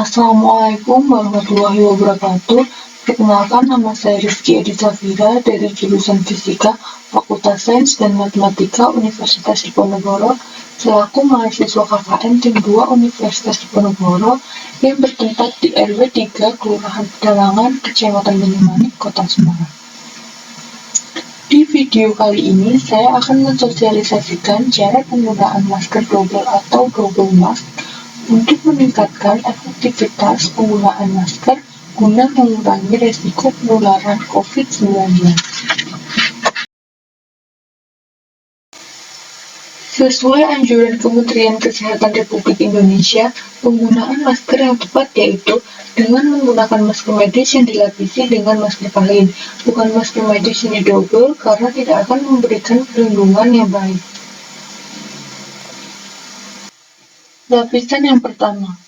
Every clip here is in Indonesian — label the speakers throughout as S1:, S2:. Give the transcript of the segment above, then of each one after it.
S1: Assalamualaikum warahmatullahi wabarakatuh. Perkenalkan, nama saya Rizky Edi Safira dari jurusan Fisika, Fakultas Sains dan Matematika Universitas Diponegoro, selaku mahasiswa KKN Tim 2 Universitas Diponegoro yang bertempat di RW 3 Kelurahan Pedalangan, Kecamatan Banyumanik, Kota Semarang. Di video kali ini, saya akan mensosialisasikan cara penggunaan masker double atau double mask untuk meningkatkan efektivitas penggunaan masker guna mengurangi resiko penularan COVID-19. Sesuai anjuran Kementerian Kesehatan Republik Indonesia, penggunaan masker yang tepat yaitu dengan menggunakan masker medis yang dilapisi dengan masker kain, bukan masker medis yang double karena tidak akan memberikan perlindungan yang baik. Lapisan yang pertama.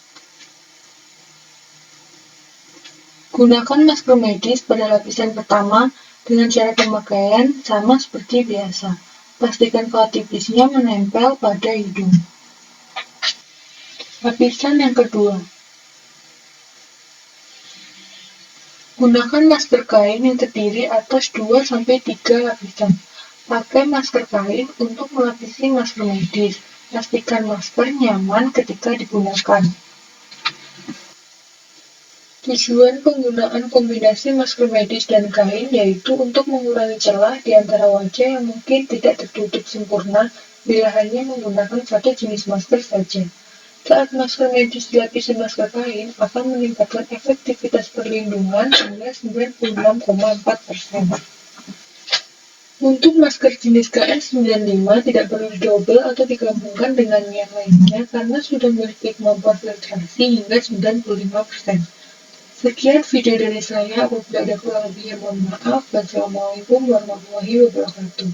S1: Gunakan masker medis pada lapisan pertama dengan cara pemakaian sama seperti biasa. Pastikan kawat tipisnya menempel pada hidung. Lapisan yang kedua. Gunakan masker kain yang terdiri atas 2-3 lapisan. Pakai masker kain untuk melapisi masker medis. Pastikan masker nyaman ketika digunakan. Tujuan penggunaan kombinasi masker medis dan kain yaitu untuk mengurangi celah di antara wajah yang mungkin tidak tertutup sempurna bila hanya menggunakan satu jenis masker saja. Saat masker medis dilapisi masker kain akan meningkatkan efektivitas perlindungan hingga 96,4%. Untuk masker jenis KN95 tidak perlu didobel atau digabungkan dengan yang lainnya karena sudah memiliki kemampuan filtrasi hingga 95%. Sekian video dari saya, apabila ada kurang lebihnya mohon maaf. Wassalamualaikum warahmatullahi wabarakatuh.